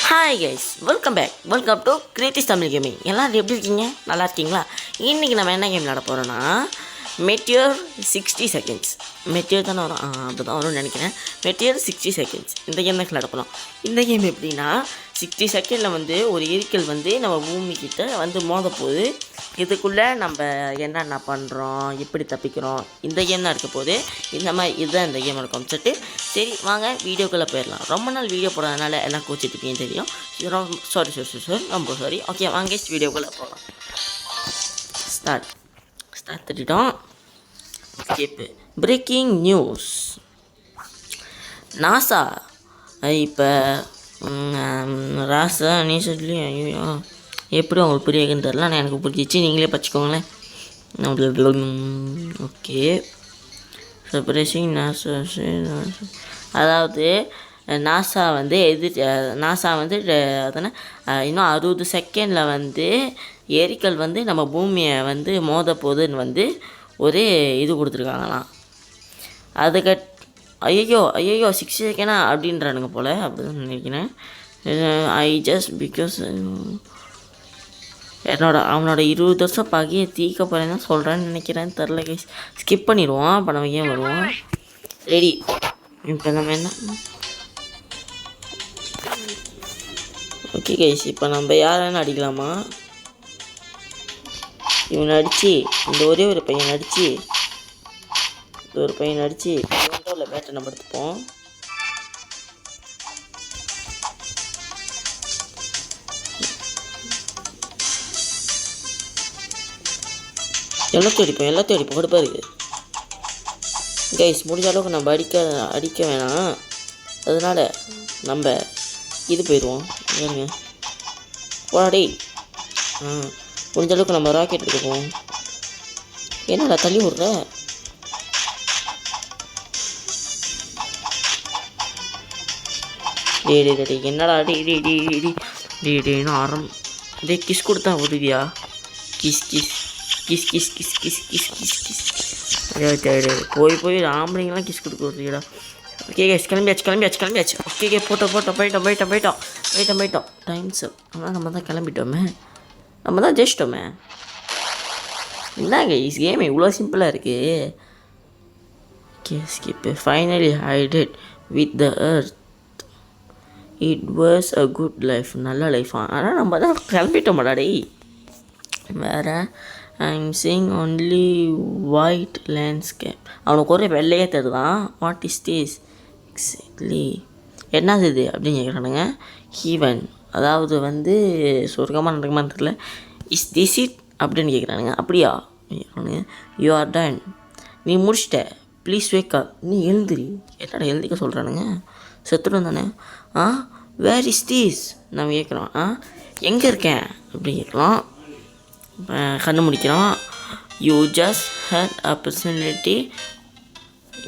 Hi guys, welcome to creative Tamil gaming. எல்லோரும் எப்படி இருக்கீங்க? நல்லா இருக்கீங்களா? இன்றைக்கி நம்ம என்ன கேம் விளாட போகிறோன்னா மெட்டியர் 60 செகண்ட்ஸ். மெட்டியர் தானே வரும், அப்படி தான் வரும்னு நினைக்கிறேன். மெட்டியர் 60 செகண்ட்ஸ் இந்த கேம் தான் விளாட போகிறோம். இந்த கேம் எப்படின்னா 60 செகண்டில் வந்து ஒரு எரிக்கல் வந்து நம்ம பூமிக்கிட்ட வந்து மோத போகுது. இதுக்குள்ளே நம்ம என்னென்ன பண்ணுறோம், எப்படி தப்பிக்கிறோம், இந்த கேம் தான் இருக்க போகுது. இந்த மாதிரி இதுதான் இந்த கேமோட கான்செப்ட்டு. சரி வாங்க வீடியோக்குள்ளே போயிடலாம். ரொம்ப நாள் வீடியோ போடுறதுனால எல்லாம் கோச்சிட்ருப்பீங்கன்னு தெரியும். ரொம்ப சாரி. ஓகே வாங்க வீடியோக்குள்ளே போகலாம். ஸ்டார்ட் தட்டிட்டோம். ஸ்கிப்பு. Breaking news. நாசா இப்போ ராசா நீ சொல்லி ஐயோ எப்படி உங்களுக்கு புரியுதுன்னு தெரில, நான் எனக்கு புரிஞ்சிச்சு, நீங்களே படிச்சுக்கோங்களேன். Okay surprising NASA. அதாவது நாசா வந்து அதனால் இன்னும் 60 செகண்டில் வந்து எரிக்கல் வந்து நம்ம பூமியை வந்து மோத போகுதுன்னு வந்து ஒரு இது கொடுத்துருக்காங்களாம். அதுக்கட் ஐயோ 60 செகண்டா அப்படின்றானுங்க போல், அப்படிதான் நினைக்கிறேன். பிகாஸ் அவனோட 20 வருஷம் பகையை தீக்க போகிறேன்னு தான் சொல்கிறேன்னு நினைக்கிறேன், தெரில கைஸ். ஸ்கிப் பண்ணிடுவோம். இப்போ நம்ம ஏன் வருவோம். ரெடி. இப்போ நம்ம என்ன ஓகே கைஸ், இப்போ நம்ம யாரான்னு அடிக்கலாமா? இவனை அடித்து இந்த ஒரே ஒரு பையன் அடித்து இல்லை பேட்டை நம்ம எடுத்துப்போம். எல்லாத்தையும் அடிப்போம். கடுப்பாக இருக்குது கைஸ். முடிஞ்ச அளவுக்கு நம்ம அடிக்க வேணாம். அதனால் நம்ம இது போயிடுவோம். ஏங்க போடாடே. முடிஞ்ச அளவுக்கு நம்ம ராக்கெட் எடுத்துக்குவோம். என்னடா தள்ளி விட்ற? டே என்னடா டேன்னு ஆரம். டே கிஸ் கொடுத்தா உதவியா? Kiss kiss kiss kiss kiss kiss kiss kiss kiss போய் ஆம்பளைங்கெல்லாம் கிஸ் கொடுக்க வருதுடா. ஓகே கேஸ், கிளம்பியாச்சு. ஓகே போயிட்டோம். டைம்ஸ் ஆனால் நம்ம தான் கிளம்பிட்டோமே, நம்ம தான் ஜெயிச்சிட்டோமே. என்னங்க இஸ் கேம் இவ்வளோ சிம்பிளாக இருக்குது. Okay skip. Finally hided with the earth. It was a good life. நல்ல லைஃபா? ஆனால் நம்ம தான் கிளம்பிட்டோம் டே. வேறு I'm seeing only white landscape. அவனுக்கு ஒரு வெள்ளையே தருதான். What is this exactly? என்னது இது அப்படின்னு கேட்குறானுங்க. ஹீவன், அதாவது வந்து சொர்க்கமாக நடக்குமான்னு தெரியல. இஸ் திஸ் இட் அப்படின்னு கேட்குறானுங்க. அப்படியா கேட்குறானுங்க. யூ ஆர் டன், நீ முடிச்சிட்ட, ப்ளீஸ் வேக் அப், நீ எழுந்திரி. என்னடா எழுதிக்க சொல்கிறானுங்க? செத்துடும் தானே. வேர் இஸ் திஸ் நம்ம கேட்குறோம். எங்கே இருக்கேன் அப்படின்னு கேட்குறோம். கண்ணு முடிக்கிறோம். You just had opportunity.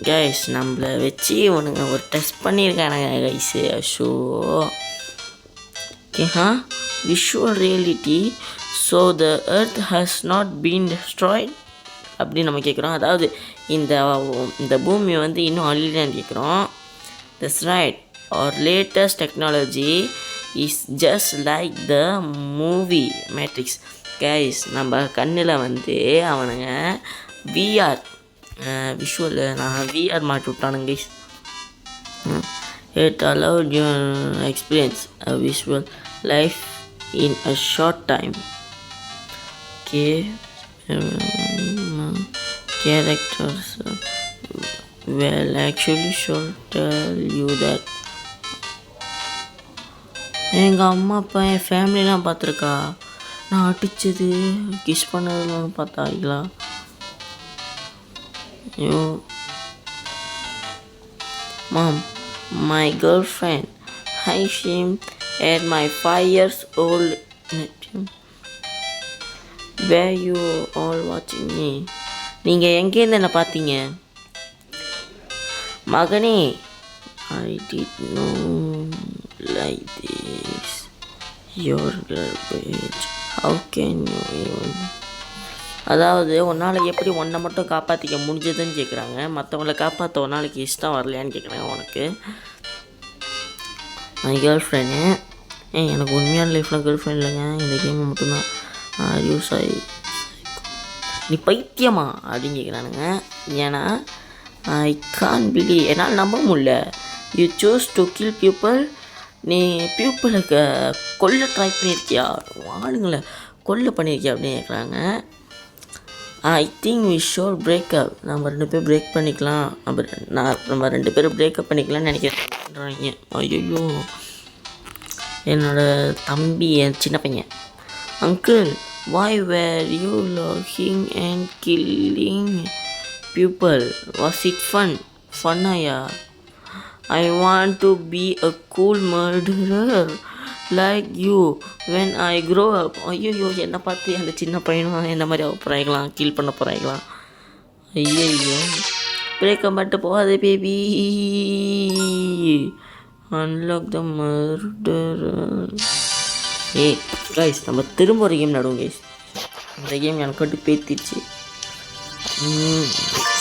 Guys நம்மளை வச்சு உனக்கு ஒரு டெஸ்ட் பண்ணியிருக்கானுங்க guys. Show okay visual reality. So the earth has not been destroyed அப்படின்னு நம்ம கேட்குறோம். அதாவது இந்த பூமியை வந்து இன்னும் அழியலன்னு கேட்குறோம். That's right, our latest technology is just like the movie Matrix. Guys நம்ம கண்ணில் வந்து அவனுங்க விஆர் விஷுவல் விஆர் மாட்டி விட்டானுங்க guys. It allowed you experience a visual life in a short time. Okay, characters will actually should tell you that. எங்கள் அம்மா அப்பா என் ஃபேமிலிலாம் பார்த்துருக்கா. நான் அடித்தது கிஸ் பண்ணதுலாம் பார்த்தாங்களா? Mom, my girlfriend, Haishim, and my 5 years old nephew. Were you all watching me? நீங்கள் எங்கேருந்து என்ன பார்த்தீங்க? மகனே, I did not like this. Your garbage. How can you even? அதாவது உன்னால் எப்படி ஒன்றை மட்டும் காப்பாற்றிக்க முடிஞ்சதுன்னு கேட்குறாங்க. மற்றவங்கள காப்பாற்ற ஒரு நாளைக்கு இஷ்டம் வரலையான்னு கேட்குறாங்க உனக்கு. மை கேர்ள் ஃப்ரெண்டு எனக்கு உண்மையான லைஃப்பில் கேர்ள் ஃப்ரெண்ட் இல்லைங்க, இந்த கேம் மட்டும்தான். யூஸ் ஆகி நீ பைத்தியமா அப்படின்னு கேட்குறானுங்க. ஏன்னா ஐ கான் பிலீவ், என்னால் நம்ப முடியல. You choose to kill people, நீ பீப்புளை கொல்ல ட்ரை பண்ணியிருக்கியா, ஆளுங்களை கொல்ல பண்ணியிருக்கியா அப்படின்னு கேட்குறாங்க. I think we sure breakup, நம்ம 2 பேரும் பிரேக் பண்ணிக்கலாம், நம்ம 2 பேரும் பிரேக்கப் பண்ணிக்கலாம்னு நினைக்கிறேன். ஐயோ, என்னோடய தம்பி, என் சின்ன பையன். Uncle, why were you laughing and killing people? Was it fun? Funaya? I want to be a cool murderer like you when I grow up. ஐயோ, என்னை பார்த்து அந்த சின்ன பையனும் என்ன மாதிரி போகிறாங்களாம், கில் பண்ண போகிறாங்களாம். ஐயோ, பிரேக்கப் மட்டும் போகாது பேபி, அன்லாக் த மர்டரர். கைஸ், நம்ம திரும்ப ஒரு கேம் நடுவோம் கைஸ். இந்த கேம் எனக்கு கட்டு பேத்திடுச்சு.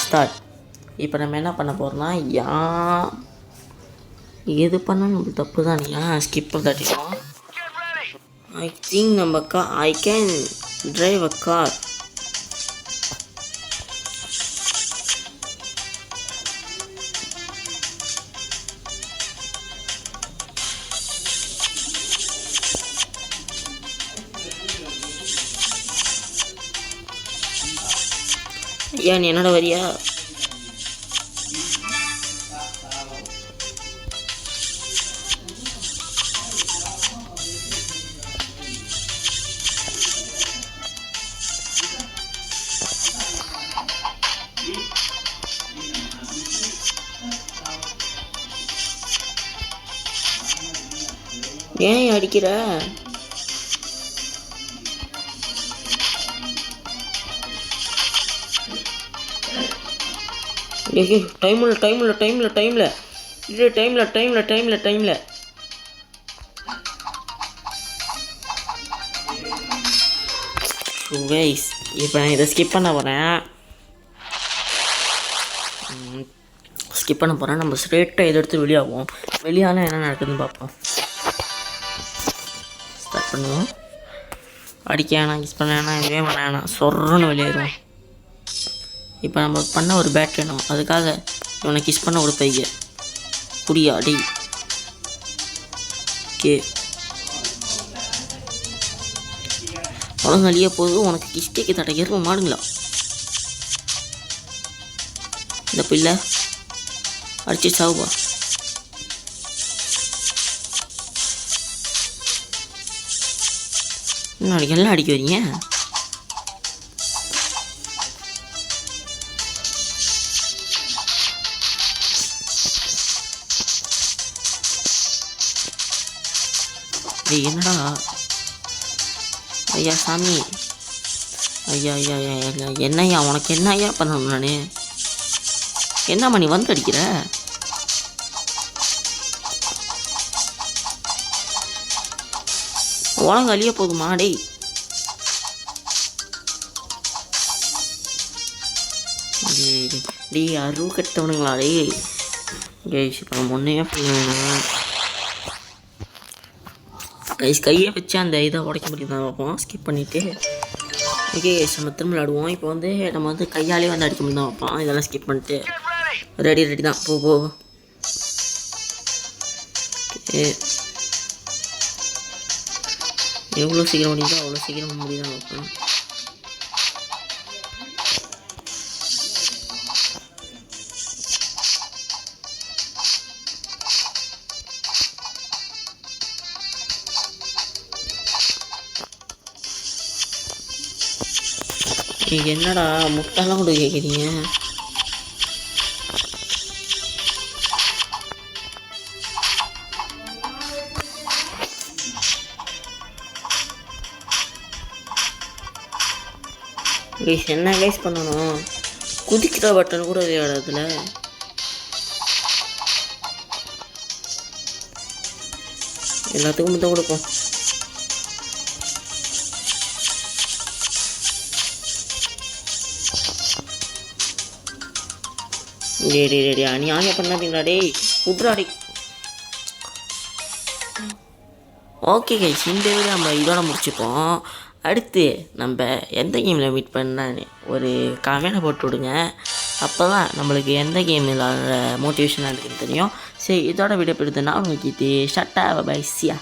ஸ்டார்ட். இப்போ நம்ம என்ன பண்ண போகிறோம்னா, எது பண்ணால் நம்மளுக்கு தப்பு தான். ஸ்கிப் தட்டிடுவோம். ஐ திங்க் நம்ம I can drive a car. ஐயா, நீ என்னோட வரியா? ஏன் அடிக்கிற? டைமில் கைஸ், இப்போ நான் இதை ஸ்கிப் பண்ண போகிறேன். நம்ம ஸ்ட்ரெயிட்டாக இதை எடுத்து வெளியாகும். வெளியால் என்ன நடக்குதுன்னு பார்ப்போம். ஸ்டார்ட் பண்ணுவோம். அடிக்க வேணாம், கிஸ் பண்ண வேணாம், எதுவே பண்ண வேணாம், சொர்றன்னு வெளியேறுவோம். இப்போ நம்ம பண்ண ஒரு பேட் வேணும், அதுக்காக இவனை கிஸ் பண்ண ஒரு பைய குடியா அடி. ஓகே, உலகம் அழிய போது உனக்கு கிஸ் கேட்க தடைக்கிறப்ப மாடுங்களா இந்த பிள்ளை? அடிச்சு சாவுவா. இன்னும் எல்லாம் அடிக்க வரீங்க. என்னடா ஐயா சாமி, ஐயா ஐயா ஐயா, என்னய்யா உனக்கு என்ன ஐயா பண்ணணும்? நானே என்னம்மா நீ வந்து அடிக்கிற? உலகம் அழிய போகுமா டேய்? டேய் அருள் கட்டவனுங்களா டேய்? கைஸ், இப்போ நம்ம ஒன்றே பண்ணுவேன் கைஸ். கையை வச்சு அந்த இதை உடைக்க முடியுதான் வைப்போம். ஸ்கிப் பண்ணிவிட்டு ஓகே கைஸ், நம்ம திரும்ப விளாடுவோம். இப்போ நம்ம கையாலே அடிக்க முடியும் தான் வைப்போம். இதெல்லாம் ஸ்கிப் பண்ணிட்டு ரெடி தான் போ. ஓகே, எவ்வளோ சீக்கிரம் முடியுதோ அவ்வளோ சீக்கிரம் முடியுதான் வைப்போம். நீங்கள் என்னடா முட்டைலாம் கூட கேட்குறீங்க? கைஸ், என்ன கைஸ் பண்ணணும்? குதிக்கிற பட்டன் கூட விளையாடுறதுல எல்லாத்துக்கும் முத்த கொடுப்போம். டே அநியாயம் பண்ணாதீங்களா டேய், விட்றாடி. ஓகே கைஸ், இந்த வீடியோ நம்ம இதோட முடிச்சுப்போம். அடுத்து நம்ம எந்த கேமில் மீட் பண்ணான்னு ஒரு கமெண்ட் போட்டு விடுங்க. அப்போ தான் நம்மளுக்கு எந்த கேம் விளாட்ற மோட்டிவேஷனாக இருக்குன்னு தெரியும். சரி, இதோட வீடியோ போடுதுன்னா உங்களுக்கு இது ஷட்டா பை சியா.